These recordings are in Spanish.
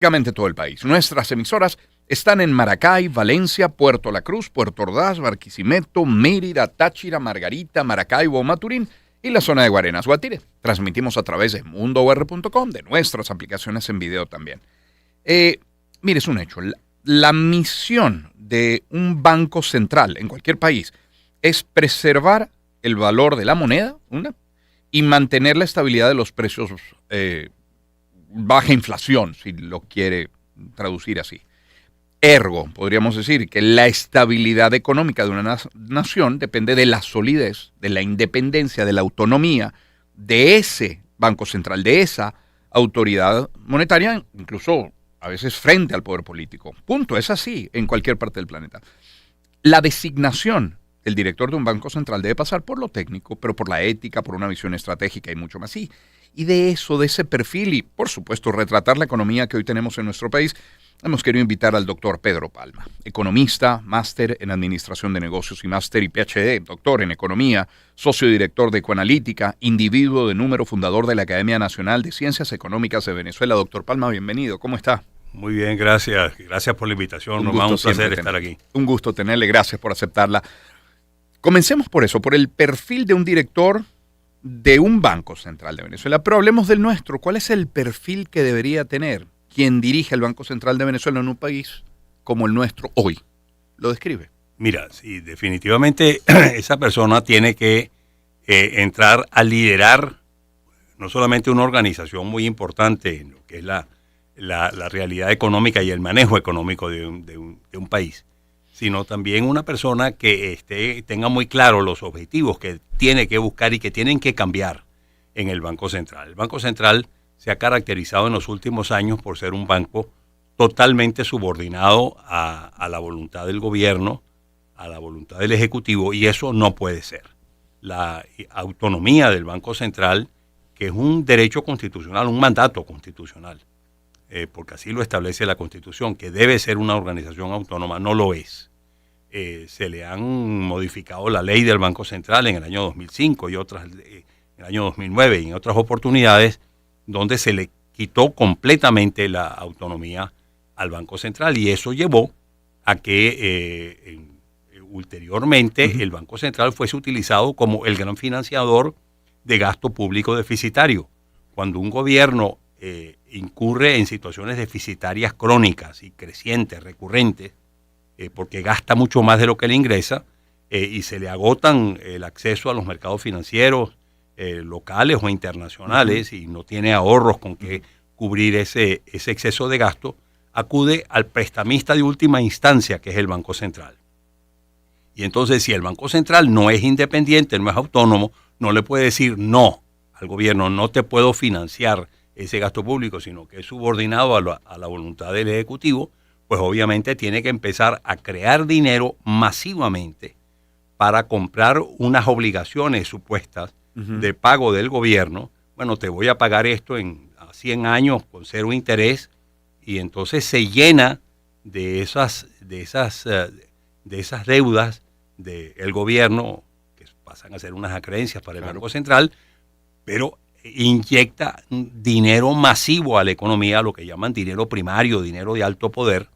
prácticamente todo el país. Nuestras emisoras están en Maracay, Valencia, Puerto La Cruz, Puerto Ordaz, Barquisimeto, Mérida, Táchira, Margarita, Maracaibo, Maturín y la zona de Guarenas, Guatire. Transmitimos a través de mundour.com, de nuestras aplicaciones en video también. Mire, es un hecho. La misión de un banco central en cualquier país es preservar el valor de la moneda, y mantener la estabilidad de los precios, baja inflación, si lo quiere traducir así. Ergo, podríamos decir que la estabilidad económica de una nación depende de la solidez, de la independencia, de la autonomía de ese banco central, de esa autoridad monetaria, incluso a veces frente al poder político. Punto, es así en cualquier parte del planeta. La designación del director de un banco central debe pasar por lo técnico, pero por la ética, por una visión estratégica y mucho más. Sí. Y de eso, de ese perfil y, por supuesto, retratar la economía que hoy tenemos en nuestro país, hemos querido invitar al doctor Pedro Palma, economista, máster en Administración de Negocios y máster y PhD, doctor en Economía, socio director de Ecoanalítica, individuo de número, fundador de la Academia Nacional de Ciencias Económicas de Venezuela. Doctor Palma, bienvenido. ¿Cómo está? Muy bien, gracias. Gracias por la invitación, Román. Un placer estar aquí. Un gusto tenerle. Gracias por aceptarla. Comencemos por eso, por el perfil de un director de un banco central de Venezuela. Pero hablemos del nuestro. ¿Cuál es el perfil que debería tener quien dirige el Banco Central de Venezuela en un país como el nuestro hoy? ¿Lo describe? Mira, sí, definitivamente esa persona tiene que entrar a liderar no solamente una organización muy importante en lo que es la realidad económica y el manejo económico de un país, sino también una persona que tenga muy claro los objetivos que tiene que buscar y que tienen que cambiar en el Banco Central. El Banco Central se ha caracterizado en los últimos años por ser un banco totalmente subordinado a la voluntad del gobierno, a la voluntad del Ejecutivo, y eso no puede ser. La autonomía del Banco Central, que es un derecho constitucional, un mandato constitucional, porque así lo establece la Constitución, que debe ser una organización autónoma, no lo es. Se le han modificado la ley del Banco Central en el año 2005 y otras en el año 2009 y en otras oportunidades, donde se le quitó completamente la autonomía al Banco Central, y eso llevó a que ulteriormente el Banco Central fuese utilizado como el gran financiador de gasto público deficitario. Cuando un gobierno incurre en situaciones deficitarias crónicas y crecientes, recurrentes, porque gasta mucho más de lo que le ingresa, y se le agotan el acceso a los mercados financieros locales o internacionales, y no tiene ahorros con que cubrir ese exceso de gasto, acude al prestamista de última instancia, que es el Banco Central. Y entonces, si el Banco Central no es independiente, no es autónomo, no le puede decir no al gobierno, no te puedo financiar ese gasto público, sino que es subordinado a la voluntad del Ejecutivo, pues obviamente tiene que empezar a crear dinero masivamente para comprar unas obligaciones supuestas de pago del gobierno. Bueno, te voy a pagar esto a 100 años con cero interés, y entonces se llena de esas deudas del gobierno, que pasan a ser unas acreencias para el Banco Central, pero inyecta dinero masivo a la economía, lo que llaman dinero primario, dinero de alto poder,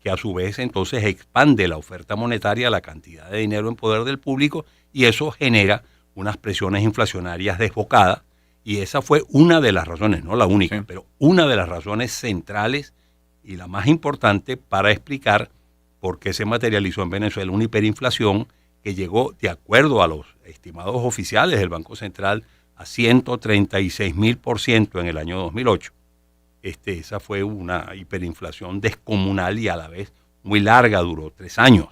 que a su vez entonces expande la oferta monetaria, la cantidad de dinero en poder del público, y eso genera unas presiones inflacionarias desbocadas. Y esa fue una de las razones, no la única, pero una de las razones centrales y la más importante para explicar por qué se materializó en Venezuela una hiperinflación que llegó, de acuerdo a los estimados oficiales del Banco Central, a 136.000% en el año 2008. Esa fue una hiperinflación descomunal y a la vez muy larga, duró 3 años.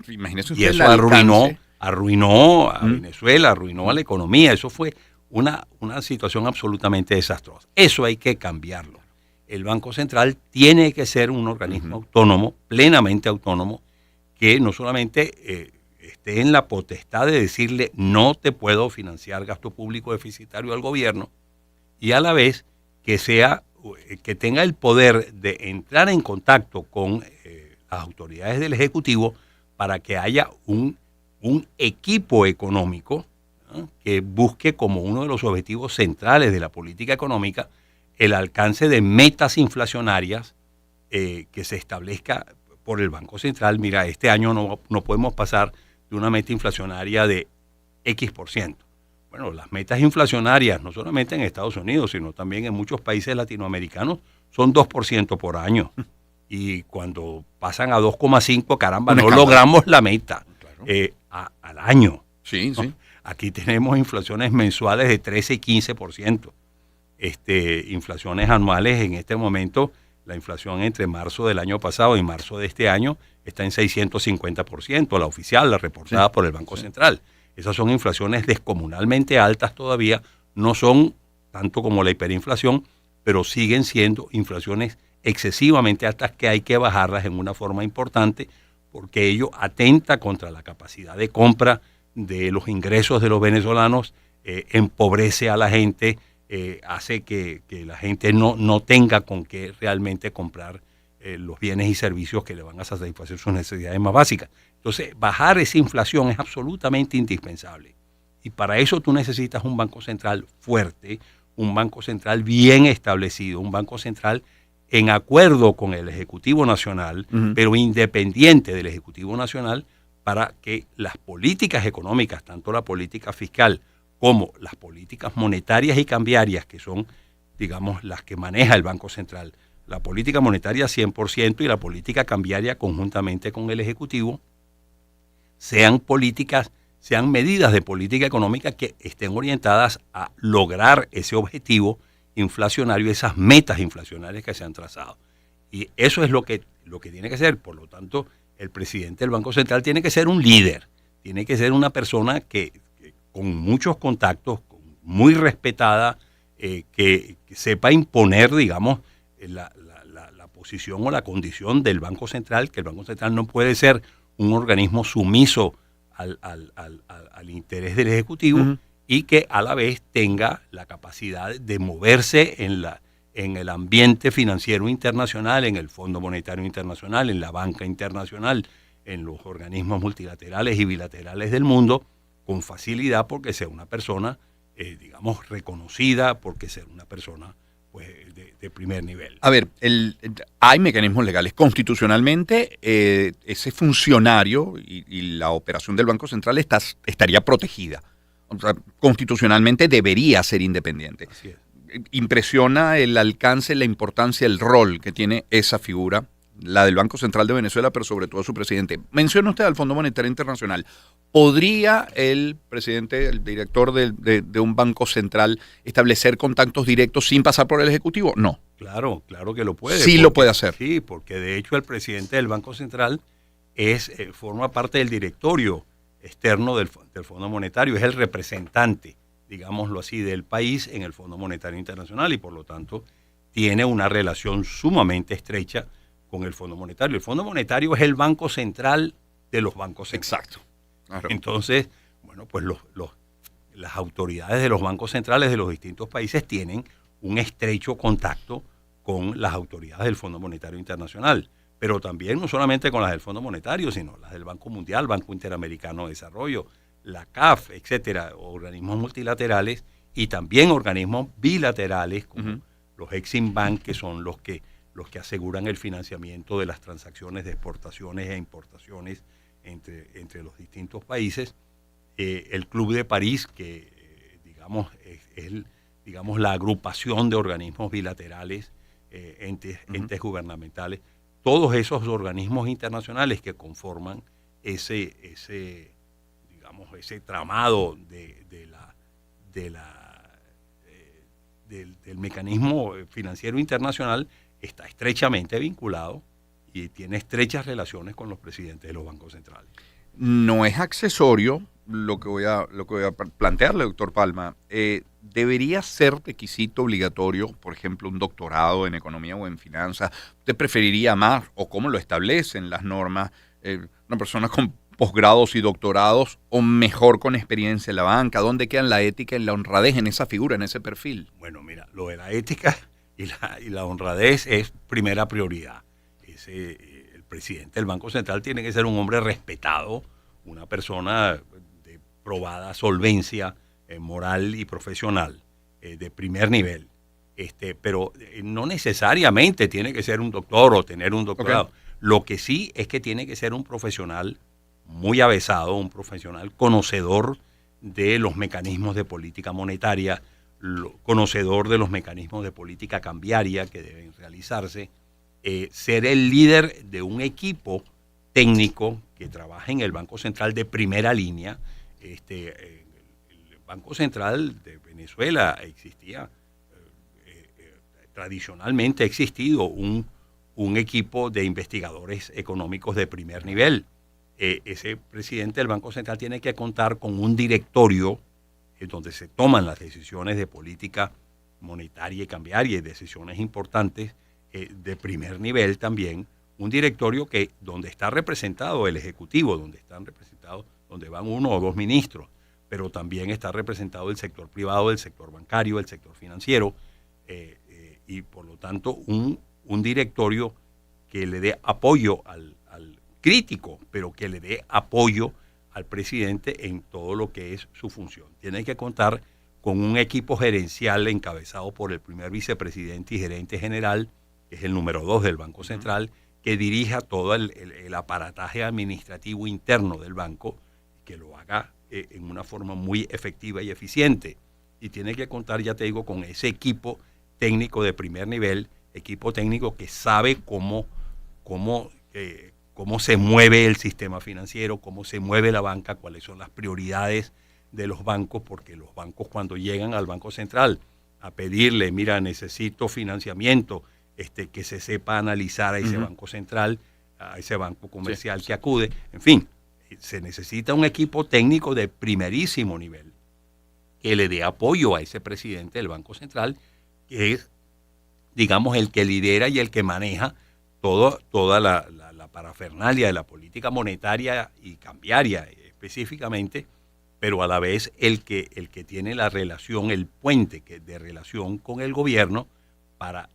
Imagínese y eso arruinó a Venezuela, arruinó a la economía. Eso fue una situación absolutamente desastrosa. Eso hay que cambiarlo. El Banco Central tiene que ser un organismo autónomo, plenamente autónomo, que no solamente esté en la potestad de decirle no te puedo financiar gasto público deficitario al gobierno, y a la vez que tenga el poder de entrar en contacto con las autoridades del Ejecutivo para que haya un equipo económico, ¿no?, que busque como uno de los objetivos centrales de la política económica el alcance de metas inflacionarias que se establezca por el Banco Central. Mira, este año no podemos pasar de una meta inflacionaria de X%. Bueno, las metas inflacionarias, no solamente en Estados Unidos, sino también en muchos países latinoamericanos, son 2% por año. Y cuando pasan a 2,5, caramba, no logramos la meta al año. Sí, ¿no? sí. Aquí tenemos inflaciones mensuales de 13 y 15%. Inflaciones anuales en este momento, la inflación entre marzo del año pasado y marzo de este año está en 650%, la oficial, la reportada por el Banco Central. Esas son inflaciones descomunalmente altas todavía, no son tanto como la hiperinflación, pero siguen siendo inflaciones excesivamente altas que hay que bajarlas en una forma importante porque ello atenta contra la capacidad de compra de los ingresos de los venezolanos, empobrece a la gente, hace que la gente no tenga con qué realmente comprar los bienes y servicios que le van a satisfacer sus necesidades más básicas. Entonces, bajar esa inflación es absolutamente indispensable. Y para eso tú necesitas un Banco Central fuerte, un Banco Central bien establecido, un Banco Central en acuerdo con el Ejecutivo Nacional, pero independiente del Ejecutivo Nacional, para que las políticas económicas, tanto la política fiscal como las políticas monetarias y cambiarias, que son, digamos, las que maneja el Banco Central, la política monetaria 100% y la política cambiaria conjuntamente con el Ejecutivo, sean medidas de política económica que estén orientadas a lograr ese objetivo inflacionario, esas metas inflacionarias que se han trazado. Y eso es lo que tiene que ser. Por lo tanto, el presidente del Banco Central tiene que ser un líder, tiene que ser una persona que con muchos contactos, muy respetada, que sepa imponer, digamos, la posición o la condición del Banco Central, que el Banco Central no puede ser un organismo sumiso al interés del Ejecutivo y que a la vez tenga la capacidad de moverse en el ambiente financiero internacional, en el Fondo Monetario Internacional, en la banca internacional, en los organismos multilaterales y bilaterales del mundo, con facilidad porque sea una persona, digamos, reconocida, porque sea una persona pues, de primer nivel. A ver, hay mecanismos legales. Constitucionalmente, ese funcionario y la operación del Banco Central estaría protegida. O sea, constitucionalmente debería ser independiente. Así es. Impresiona el alcance, la importancia, el rol que tiene esa figura, la del Banco Central de Venezuela, pero sobre todo su presidente. Menciona usted al Fondo Monetario Internacional. ¿Podría el presidente, el director de un banco central establecer contactos directos sin pasar por el Ejecutivo? No. Claro que lo puede. Sí, lo puede hacer. Sí, porque de hecho el presidente del Banco Central forma parte del directorio externo del Fondo Monetario, es el representante, digámoslo así, del país en el Fondo Monetario Internacional y por lo tanto tiene una relación sumamente estrecha con el Fondo Monetario. El Fondo Monetario es el banco central de los bancos centrales. Exacto. Claro. Entonces, bueno, pues las autoridades de los bancos centrales de los distintos países tienen un estrecho contacto con las autoridades del Fondo Monetario Internacional, pero también no solamente con las del Fondo Monetario, sino las del Banco Mundial, Banco Interamericano de Desarrollo, la CAF, etcétera, organismos multilaterales y también organismos bilaterales como los Exim Bank, que son los que aseguran el financiamiento de las transacciones de exportaciones e importaciones entre los distintos países. El Club de París, que digamos la agrupación de organismos bilaterales, entes gubernamentales, todos esos organismos internacionales que conforman ese tramado del mecanismo financiero internacional está estrechamente vinculado y tiene estrechas relaciones con los presidentes de los bancos centrales. No es accesorio lo que voy a plantearle, doctor Palma. ¿Debería ser requisito obligatorio, por ejemplo, un doctorado en economía o en finanzas? ¿Usted preferiría más, o cómo lo establecen las normas, una persona con posgrados y doctorados o mejor con experiencia en la banca? ¿Dónde quedan la ética y la honradez en esa figura, en ese perfil? Bueno, mira, lo de la ética y la honradez es primera prioridad. El presidente del Banco Central tiene que ser un hombre respetado, una persona de probada solvencia moral y profesional, de primer nivel. pero no necesariamente tiene que ser un doctor o tener un doctorado. Okay. Lo que sí es que tiene que ser un profesional muy avesado, un profesional conocedor de los mecanismos de política monetaria, conocedor de los mecanismos de política cambiaria que deben realizarse, ser el líder de un equipo técnico que trabaja en el Banco Central de primera línea. El Banco Central de Venezuela existía, tradicionalmente ha existido un equipo de investigadores económicos de primer nivel. Ese presidente del Banco Central tiene que contar con un directorio donde se toman las decisiones de política monetaria y cambiaria y decisiones importantes de primer nivel también, un directorio donde está representado el Ejecutivo, donde van 1 o 2 ministros, pero también está representado el sector privado, el sector bancario, el sector financiero, y por lo tanto un directorio que le dé apoyo al crítico, pero que le dé apoyo al presidente en todo lo que es su función. Tiene que contar con un equipo gerencial encabezado por el primer vicepresidente y gerente general, que es el número 2 del Banco Central, que dirija todo el aparataje administrativo interno del banco, que lo haga en una forma muy efectiva y eficiente. Y tiene que contar, ya te digo, con ese equipo técnico de primer nivel, equipo técnico que sabe cómo se mueve el sistema financiero, cómo se mueve la banca, cuáles son las prioridades de los bancos, porque los bancos cuando llegan al Banco Central a pedirle, mira, necesito financiamiento, que se sepa analizar a ese Banco Central, a ese banco comercial que acude, en fin, se necesita un equipo técnico de primerísimo nivel que le dé apoyo a ese presidente del Banco Central, que es, digamos, el que lidera y el que maneja toda la parafernalia de la política monetaria y cambiaria específicamente, pero a la vez el que tiene la relación, el puente de relación con el gobierno para,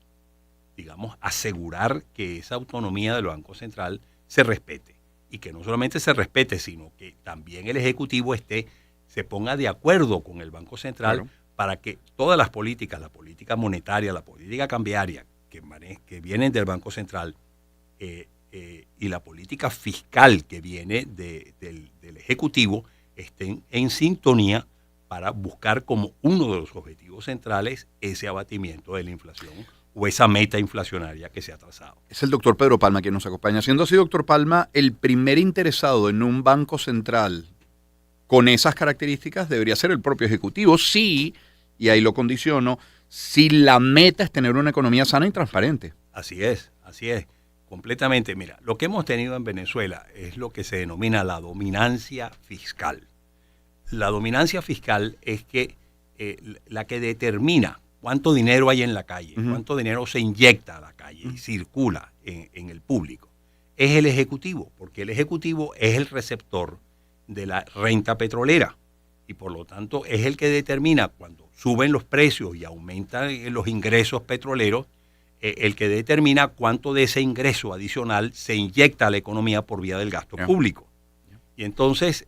digamos, asegurar que esa autonomía del Banco Central se respete. Y que no solamente se respete, sino que también el Ejecutivo se ponga de acuerdo con el Banco Central, claro, para que todas las políticas, la política monetaria, la política cambiaria que vienen del Banco Central y la política fiscal que viene del Ejecutivo estén en sintonía para buscar como uno de los objetivos centrales ese abatimiento de la inflación o esa meta inflacionaria que se ha trazado. Es el doctor Pedro Palma quien nos acompaña. Siendo así, doctor Palma, el primer interesado en un banco central con esas características debería ser el propio Ejecutivo, sí, y ahí lo condiciono, si la meta es tener una economía sana y transparente. Así es, completamente. Mira, lo que hemos tenido en Venezuela es lo que se denomina la dominancia fiscal. La dominancia fiscal es que la que determina cuánto dinero hay en la calle, cuánto dinero se inyecta a la calle y circula en el público, es el Ejecutivo, porque el Ejecutivo es el receptor de la renta petrolera y por lo tanto es el que determina cuando suben los precios y aumentan los ingresos petroleros, el que determina cuánto de ese ingreso adicional se inyecta a la economía por vía del gasto público. Y entonces,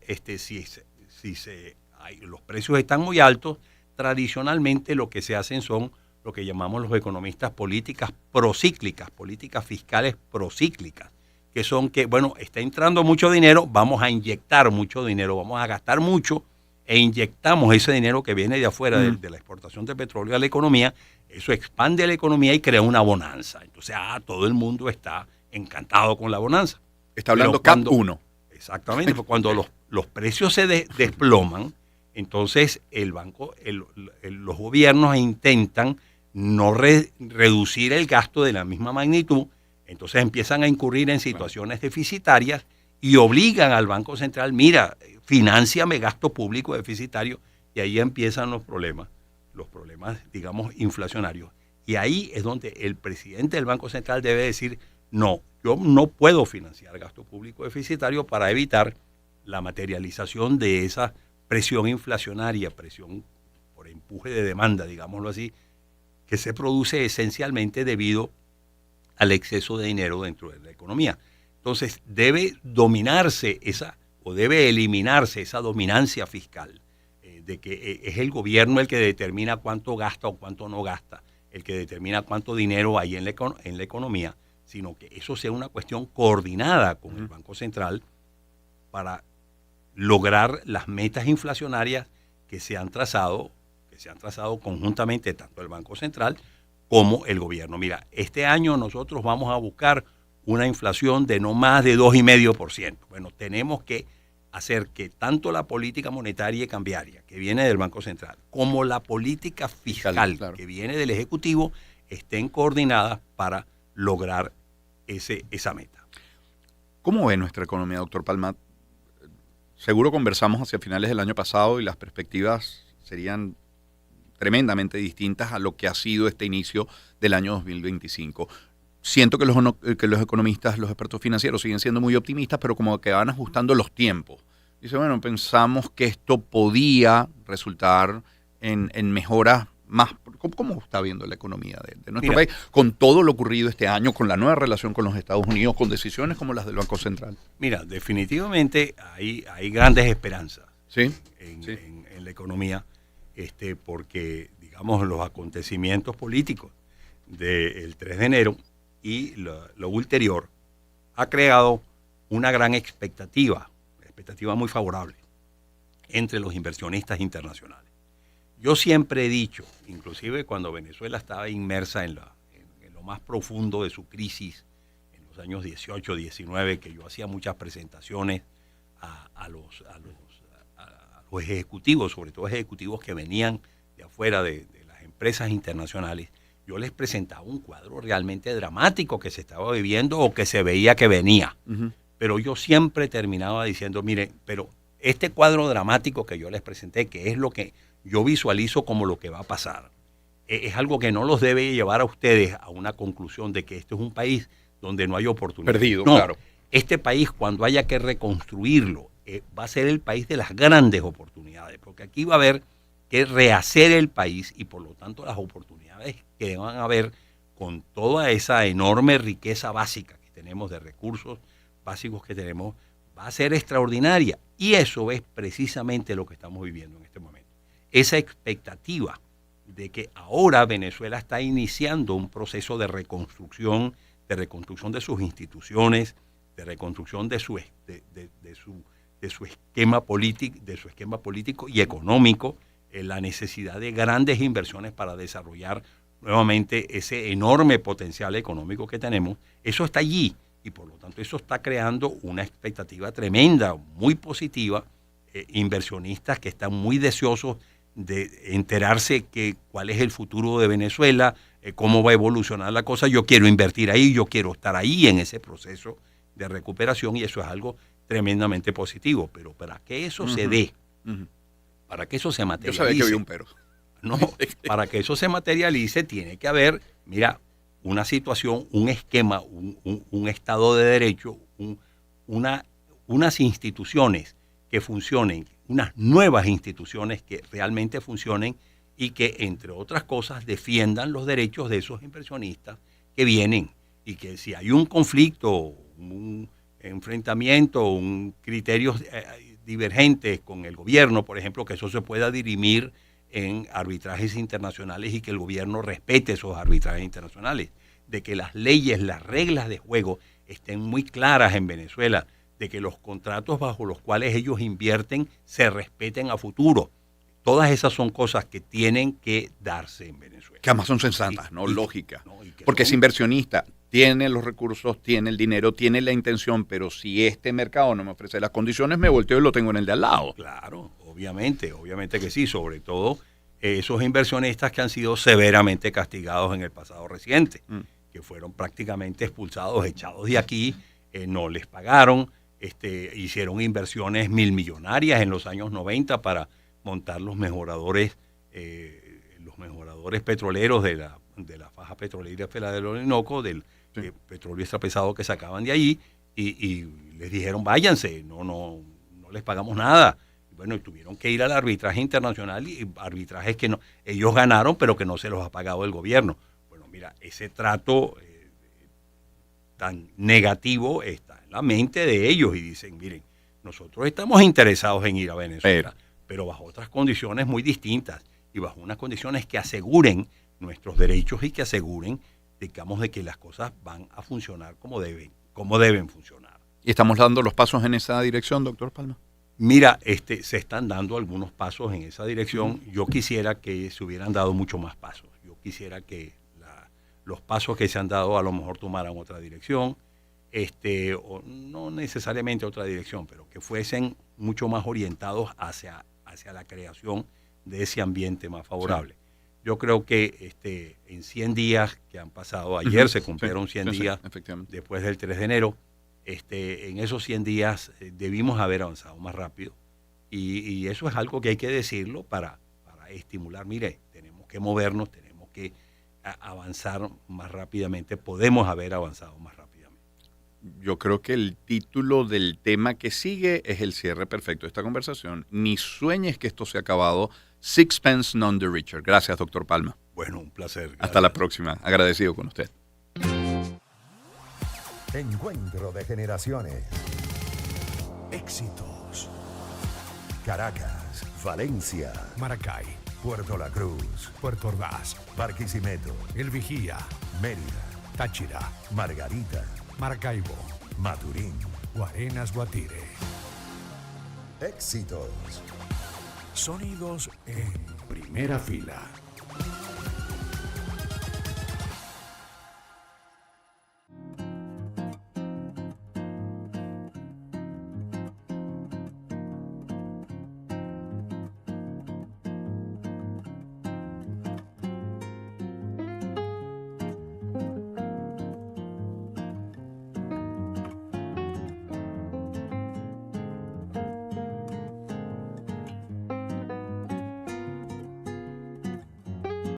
los precios están muy altos, tradicionalmente lo que se hacen son lo que llamamos los economistas políticas procíclicas, políticas fiscales procíclicas, que son que, bueno, está entrando mucho dinero, vamos a inyectar mucho dinero, vamos a gastar mucho e inyectamos ese dinero que viene de afuera de la exportación de petróleo a la economía, eso expande la economía y crea una bonanza. Entonces, todo el mundo está encantado con la bonanza. Está hablando CAP 1. Exactamente, cuando los precios se desploman, entonces los gobiernos intentan no reducir el gasto de la misma magnitud, entonces empiezan a incurrir en situaciones deficitarias y obligan al Banco Central, mira, financiame gasto público deficitario, y ahí empiezan los problemas, digamos, inflacionarios. Y ahí es donde el presidente del Banco Central debe decir, no, yo no puedo financiar gasto público deficitario para evitar la materialización de esa presión inflacionaria, presión por empuje de demanda, digámoslo así, que se produce esencialmente debido al exceso de dinero dentro de la economía. Entonces, debe eliminarse esa dominancia fiscal, de que es el gobierno el que determina cuánto gasta o cuánto no gasta. el que determina cuánto dinero hay en la economía, sino que eso sea una cuestión coordinada con el Banco Central para lograr las metas inflacionarias que se han trazado conjuntamente tanto el Banco Central como el gobierno. Mira, este año nosotros vamos a buscar una inflación de no más de 2,5%. Bueno, tenemos que hacer que tanto la política monetaria y cambiaria, que viene del Banco Central, como la política fiscal, claro, que viene del Ejecutivo, estén coordinadas para lograr esa meta. ¿Cómo ve nuestra economía, doctor Palma? Seguro conversamos hacia finales del año pasado y las perspectivas serían tremendamente distintas a lo que ha sido este inicio del año 2025. Siento que los economistas, los expertos financieros siguen siendo muy optimistas, pero como que van ajustando los tiempos. Dice, bueno, pensamos que esto podía resultar en mejoras más. ¿Cómo está viendo la economía de nuestro país? Con todo lo ocurrido este año, con la nueva relación con los Estados Unidos, con decisiones como las del Banco Central. Mira, definitivamente hay grandes esperanzas, ¿sí? En la economía, porque, digamos, los acontecimientos políticos del 3 de enero y lo ulterior ha creado una gran expectativa muy favorable entre los inversionistas internacionales. Yo siempre he dicho, inclusive cuando Venezuela estaba inmersa en lo más profundo de su crisis, en los años 18, 19, que yo hacía muchas presentaciones a los ejecutivos, sobre todo ejecutivos que venían de afuera de las empresas internacionales, yo les presentaba un cuadro realmente dramático que se estaba viviendo o que se veía que venía. Uh-huh. Pero yo siempre terminaba diciendo, miren, pero este cuadro dramático que yo les presenté, que es lo que yo visualizo como lo que va a pasar, es algo que no los debe llevar a ustedes a una conclusión de que este es un país donde no hay oportunidad. Perdido, no, claro. Este país, cuando haya que reconstruirlo, va a ser el país de las grandes oportunidades, porque aquí va a haber que rehacer el país y por lo tanto las oportunidades que van a haber con toda esa enorme riqueza básica que tenemos, de recursos básicos que tenemos, va a ser extraordinaria. Y eso es precisamente lo que estamos viviendo en este momento. Esa expectativa de que ahora Venezuela está iniciando un proceso de reconstrucción de sus instituciones, de reconstrucción de su esquema político y económico, la necesidad de grandes inversiones para desarrollar nuevamente ese enorme potencial económico que tenemos. Eso está allí y por lo tanto eso está creando una expectativa tremenda, muy positiva. Inversionistas que están muy deseosos de enterarse cuál es el futuro de Venezuela, cómo va a evolucionar la cosa. Yo quiero invertir ahí, yo quiero estar ahí en ese proceso de recuperación y eso es algo tremendamente positivo. Pero para que eso se dé, para que eso se materialice. Yo sabía que había un pero. No, para que eso se materialice tiene que haber, mira, una situación, un esquema, un Estado de Derecho, unas instituciones que funcionen, unas nuevas instituciones que realmente funcionen y que, entre otras cosas, defiendan los derechos de esos inversionistas que vienen y que si hay un conflicto, un enfrentamiento, criterios divergentes con el gobierno, por ejemplo, que eso se pueda dirimir en arbitrajes internacionales y que el gobierno respete esos arbitrajes internacionales, de que las leyes, las reglas de juego estén muy claras en Venezuela, de que los contratos bajo los cuales ellos invierten se respeten a futuro. Todas esas son cosas que tienen que darse en Venezuela. Que además son sensatas, ¿no? Lógicas. Porque es inversionista, tiene los recursos, tiene el dinero, tiene la intención, pero si este mercado no me ofrece las condiciones, me volteo y lo tengo en el de al lado. Claro, obviamente que sí, sobre todo esos inversionistas que han sido severamente castigados en el pasado reciente, que fueron prácticamente expulsados, echados de aquí, no les pagaron, hicieron inversiones milmillonarias en los años 90 para montar los mejoradores petroleros de la faja petrolera del Orinoco, del petróleo extra pesado que sacaban de allí, y les dijeron váyanse, no les pagamos nada. Bueno, y tuvieron que ir al arbitraje internacional, y arbitrajes que no, ellos ganaron, pero que no se los ha pagado el gobierno. Bueno, mira, ese trato tan negativo está en la mente de ellos y dicen, miren, nosotros estamos interesados en ir a Venezuela, pero bajo otras condiciones muy distintas y bajo unas condiciones que aseguren nuestros derechos y que aseguren, digamos, de que las cosas van a funcionar como deben funcionar. ¿Y estamos dando los pasos en esa dirección, doctor Palma? Mira, se están dando algunos pasos en esa dirección. Yo quisiera que se hubieran dado mucho más pasos. Yo quisiera que los pasos que se han dado a lo mejor tomaran otra dirección, o no necesariamente otra dirección, pero que fuesen mucho más orientados hacia la creación de ese ambiente más favorable. Sí. Yo creo que en 100 días que han pasado, ayer se cumplieron 100 días después del 3 de enero, en esos 100 días debimos haber avanzado más rápido y eso es algo que hay que decirlo para estimular. Mire, tenemos que movernos, tenemos que avanzar más rápidamente, podemos haber avanzado más rápidamente. Yo creo que el título del tema que sigue es el cierre perfecto de esta conversación. Ni sueñes que esto se ha acabado. Sixpence None the Richer. Gracias, doctor Palma. Bueno, un placer. Gracias. Hasta la próxima. Agradecido con usted. Encuentro de generaciones. Éxitos. Caracas, Valencia, Maracay, Puerto La Cruz, Puerto Ordaz, Barquisimeto, El Vigía, Mérida, Táchira, Margarita, Maracaibo, Maturín, Guarenas, Guatire. Éxitos. Sonidos en primera fila.